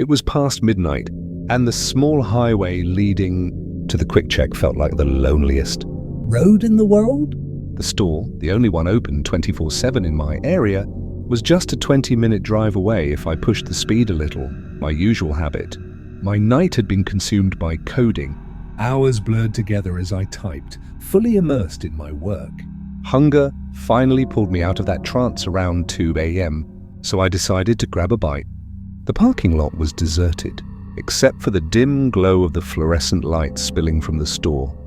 It was past midnight, and the small highway leading to the quick check felt like the loneliest road in the world. The store, the only one open 24/7 in my area, was just a 20-minute drive away if I pushed the speed a little, my usual habit. My night had been consumed by coding, hours blurred together as I typed, fully immersed in my work. Hunger finally pulled me out of that trance around 2 a.m., so I decided to grab a bite. The parking lot was deserted, except for the dim glow of the fluorescent lights spilling from the store.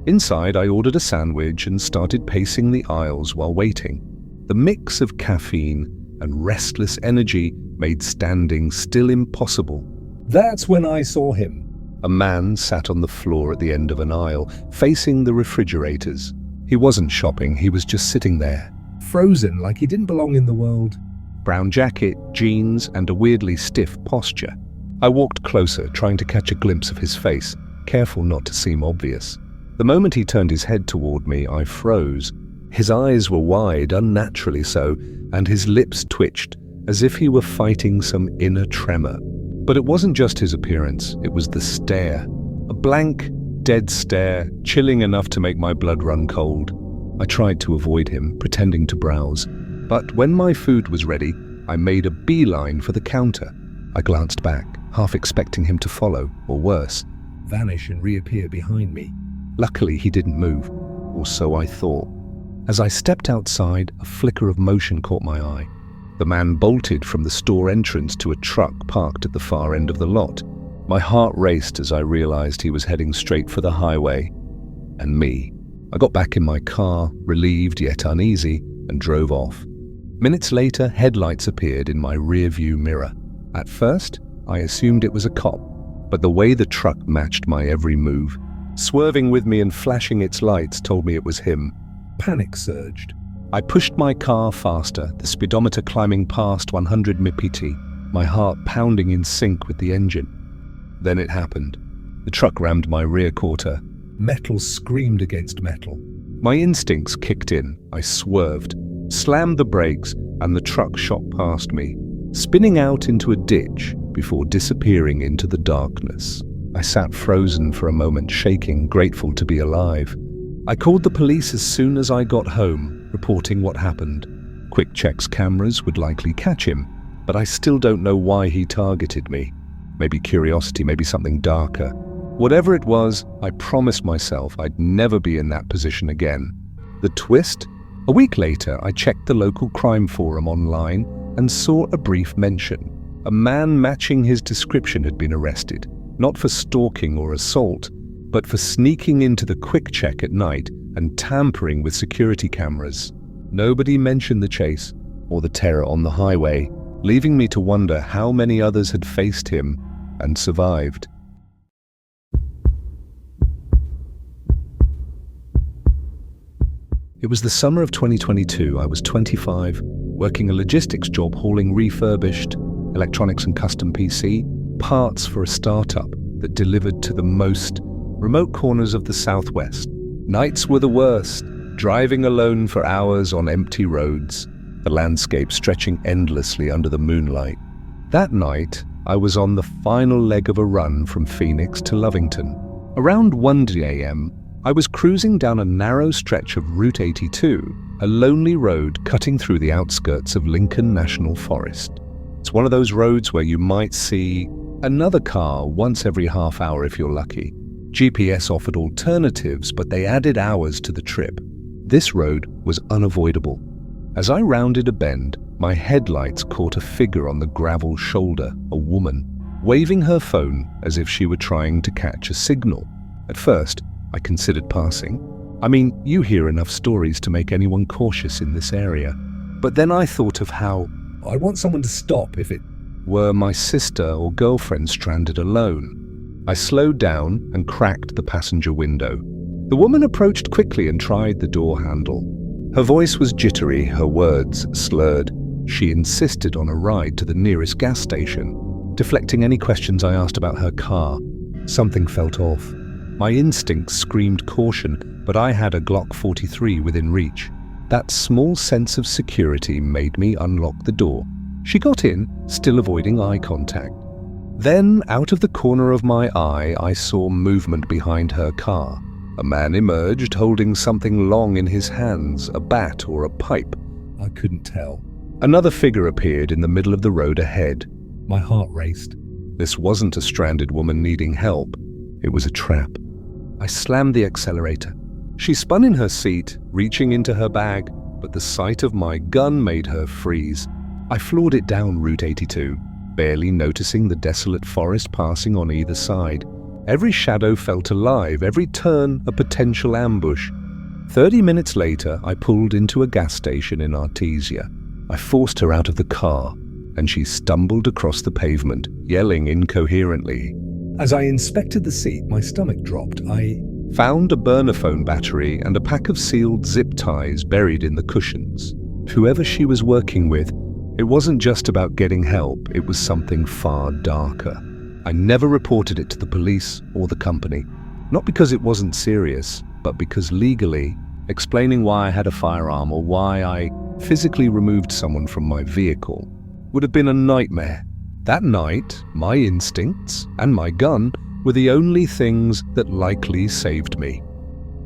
Inside, I ordered a sandwich and started pacing the aisles while waiting. The mix of caffeine and restless energy made standing still impossible. That's when I saw him. A man sat on the floor at the end of an aisle, facing the refrigerators. He wasn't shopping, he was just sitting there, frozen like he didn't belong in the world. Brown jacket, jeans, and a weirdly stiff posture. I walked closer, trying to catch a glimpse of his face, careful not to seem obvious. The moment he turned his head toward me, I froze. His eyes were wide, unnaturally so, and his lips twitched, as if he were fighting some inner tremor. But it wasn't just his appearance, it was the stare. A blank, dead stare, chilling enough to make my blood run cold. I tried to avoid him, pretending to browse. But when my food was ready, I made a beeline for the counter. I glanced back, half expecting him to follow, or worse, vanish and reappear behind me. Luckily, he didn't move, or so I thought. As I stepped outside, a flicker of motion caught my eye. The man bolted from the store entrance to a truck parked at the far end of the lot. My heart raced as I realized he was heading straight for the highway. And me. I got back in my car, relieved yet uneasy, and drove off. Minutes later, headlights appeared in my rearview mirror. At first, I assumed it was a cop, but the way the truck matched my every move, swerving with me and flashing its lights, told me it was him. Panic surged. I pushed my car faster, the speedometer climbing past 100 mph, my heart pounding in sync with the engine. Then it happened. The truck rammed my rear quarter. Metal screamed against metal. My instincts kicked in. I swerved, slammed the brakes, and the truck shot past me, spinning out into a ditch before disappearing into the darkness. I sat frozen for a moment, shaking, grateful to be alive. I called the police as soon as I got home, reporting what happened. Quick Check's cameras would likely catch him, but I still don't know why he targeted me. Maybe curiosity, maybe something darker. Whatever it was, I promised myself I'd never be in that position again. The twist? A week later, I checked the local crime forum online and saw a brief mention. A man matching his description had been arrested, not for stalking or assault, but for sneaking into the Quick Check at night and tampering with security cameras. Nobody mentioned the chase or the terror on the highway, leaving me to wonder how many others had faced him and survived. It was the summer of 2022. I was 25, working a logistics job hauling refurbished electronics and custom PC parts for a startup that delivered to the most remote corners of the Southwest. Nights were the worst, driving alone for hours on empty roads, the landscape stretching endlessly under the moonlight. That night, I was on the final leg of a run from Phoenix to Lovington. Around 1 a.m., I was cruising down a narrow stretch of Route 82, a lonely road cutting through the outskirts of Lincoln National Forest. It's one of those roads where you might see another car once every half hour if you're lucky. GPS offered alternatives, but they added hours to the trip. This road was unavoidable. As I rounded a bend, my headlights caught a figure on the gravel shoulder, a woman, waving her phone as if she were trying to catch a signal. At first, I considered passing. I mean, you hear enough stories to make anyone cautious in this area. But then I thought of how I'd want someone to stop if it were my sister or girlfriend stranded alone. I slowed down and cracked the passenger window. The woman approached quickly and tried the door handle. Her voice was jittery, her words slurred. She insisted on a ride to the nearest gas station, deflecting any questions I asked about her car. Something felt off. My instincts screamed caution, but I had a Glock 43 within reach. That small sense of security made me unlock the door. She got in, still avoiding eye contact. Then, out of the corner of my eye, I saw movement behind her car. A man emerged holding something long in his hands, a bat or a pipe. I couldn't tell. Another figure appeared in the middle of the road ahead. My heart raced. This wasn't a stranded woman needing help. It was a trap. I slammed the accelerator. She spun in her seat, reaching into her bag, but the sight of my gun made her freeze. I floored it down Route 82, barely noticing the desolate forest passing on either side. Every shadow felt alive, every turn a potential ambush. 30 minutes later, I pulled into a gas station in Artesia. I forced her out of the car, and she stumbled across the pavement, yelling incoherently. As I inspected the seat, my stomach dropped. I found a burner phone battery and a pack of sealed zip ties buried in the cushions. Whoever she was working with, it wasn't just about getting help, it was something far darker. I never reported it to the police or the company, not because it wasn't serious, but because legally, explaining why I had a firearm or why I physically removed someone from my vehicle would have been a nightmare. That night, my instincts and my gun were the only things that likely saved me.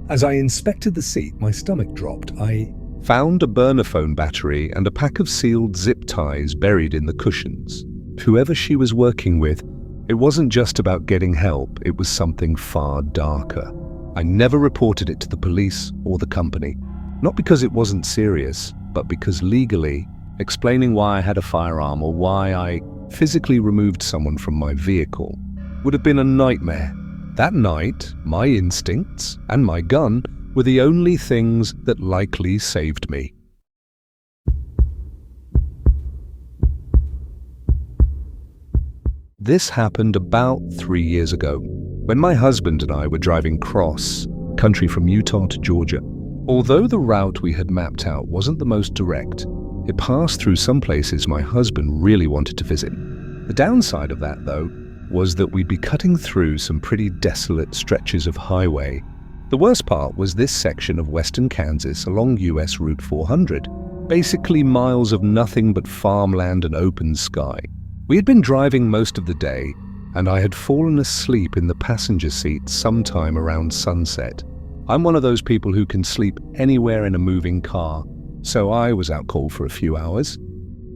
As I inspected the seat, my stomach dropped. I found a burner phone battery and a pack of sealed zip ties buried in the cushions. Whoever she was working with, it wasn't just about getting help, it was something far darker. I never reported it to the police or the company, not because it wasn't serious, but because legally, explaining why I had a firearm or why I physically removed someone from my vehicle would have been a nightmare. That night, my instincts and my gun were the only things that likely saved me. This happened about 3 years ago, when my husband and I were driving cross country from Utah to Georgia. Although the route we had mapped out wasn't the most direct, it passed through some places my husband really wanted to visit. The downside of that, though, was that we'd be cutting through some pretty desolate stretches of highway. The worst part was this section of western Kansas along US Route 400, basically miles of nothing but farmland and open sky. We had been driving most of the day, and I had fallen asleep in the passenger seat sometime around sunset. I'm one of those people who can sleep anywhere in a moving car, so I was out cold for a few hours.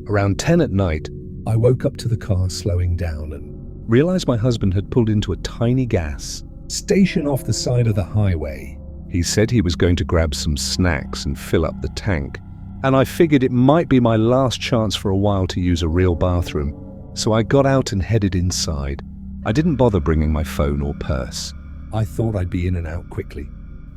Around 10 at night, I woke up to the car slowing down and realized my husband had pulled into a tiny gas station off the side of the highway. He said he was going to grab some snacks and fill up the tank, and I figured it might be my last chance for a while to use a real bathroom, so I got out and headed inside. I didn't bother bringing my phone or purse. I thought I'd be in and out quickly.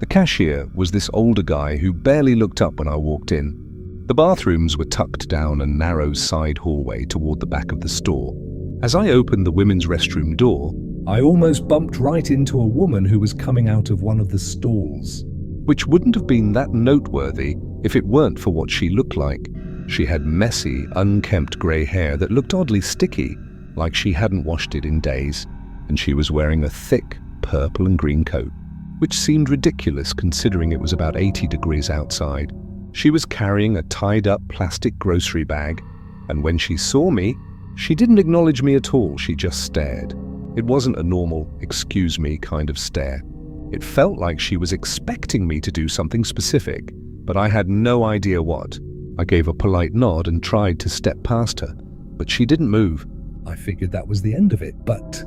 The cashier was this older guy who barely looked up when I walked in. The bathrooms were tucked down a narrow side hallway toward the back of the store. As I opened the women's restroom door, I almost bumped right into a woman who was coming out of one of the stalls, which wouldn't have been that noteworthy if it weren't for what she looked like. She had messy, unkempt grey hair that looked oddly sticky, like she hadn't washed it in days, and she was wearing a thick purple and green coat, which seemed ridiculous considering it was about 80 degrees outside. She was carrying a tied-up plastic grocery bag, and when she saw me, she didn't acknowledge me at all, she just stared. It wasn't a normal, excuse me kind of stare. It felt like she was expecting me to do something specific, but I had no idea what. I gave a polite nod and tried to step past her, but she didn't move. I figured that was the end of it, but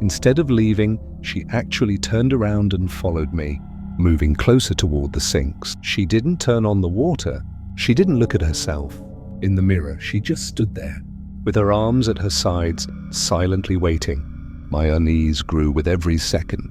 instead of leaving, she actually turned around and followed me, moving closer toward the sinks. She didn't turn on the water. She didn't look at herself in the mirror. She just stood there, with her arms at her sides, silently waiting. My unease grew with every second.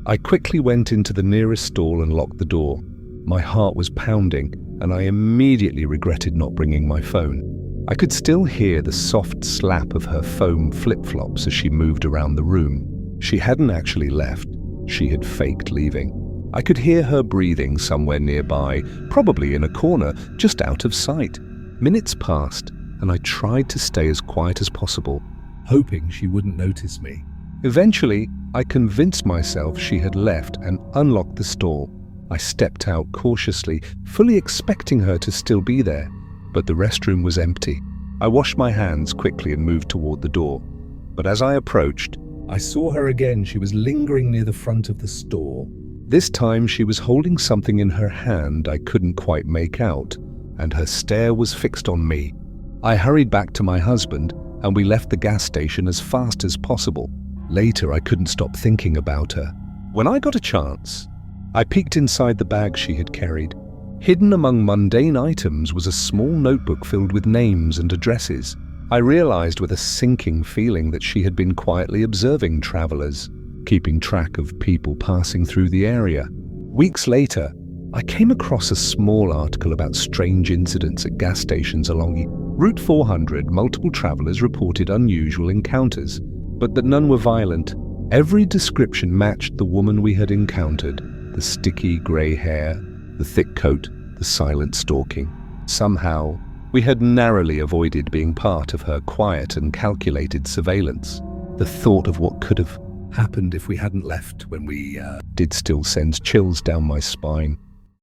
I quickly went into the nearest stall and locked the door. My heart was pounding, and I immediately regretted not bringing my phone. I could still hear the soft slap of her foam flip-flops as she moved around the room. She hadn't actually left. She had faked leaving. I could hear her breathing somewhere nearby, probably in a corner, just out of sight. Minutes passed, and I tried to stay as quiet as possible, hoping she wouldn't notice me. Eventually, I convinced myself she had left and unlocked the stall. I stepped out cautiously, fully expecting her to still be there, but the restroom was empty. I washed my hands quickly and moved toward the door. But as I approached, I saw her again. She was lingering near the front of the store. This time she was holding something in her hand I couldn't quite make out, and her stare was fixed on me. I hurried back to my husband, and we left the gas station as fast as possible. Later, I couldn't stop thinking about her. When I got a chance, I peeked inside the bag she had carried. Hidden among mundane items was a small notebook filled with names and addresses. I realized with a sinking feeling that she had been quietly observing travelers, keeping track of people passing through the area. Weeks later, I came across a small article about strange incidents at gas stations along Route 400. Multiple travelers reported unusual encounters, but that none were violent. Every description matched the woman we had encountered: the sticky grey hair, the thick coat, the silent stalking. Somehow, we had narrowly avoided being part of her quiet and calculated surveillance. The thought of what could have happened if we hadn't left when we did still sends chills down my spine.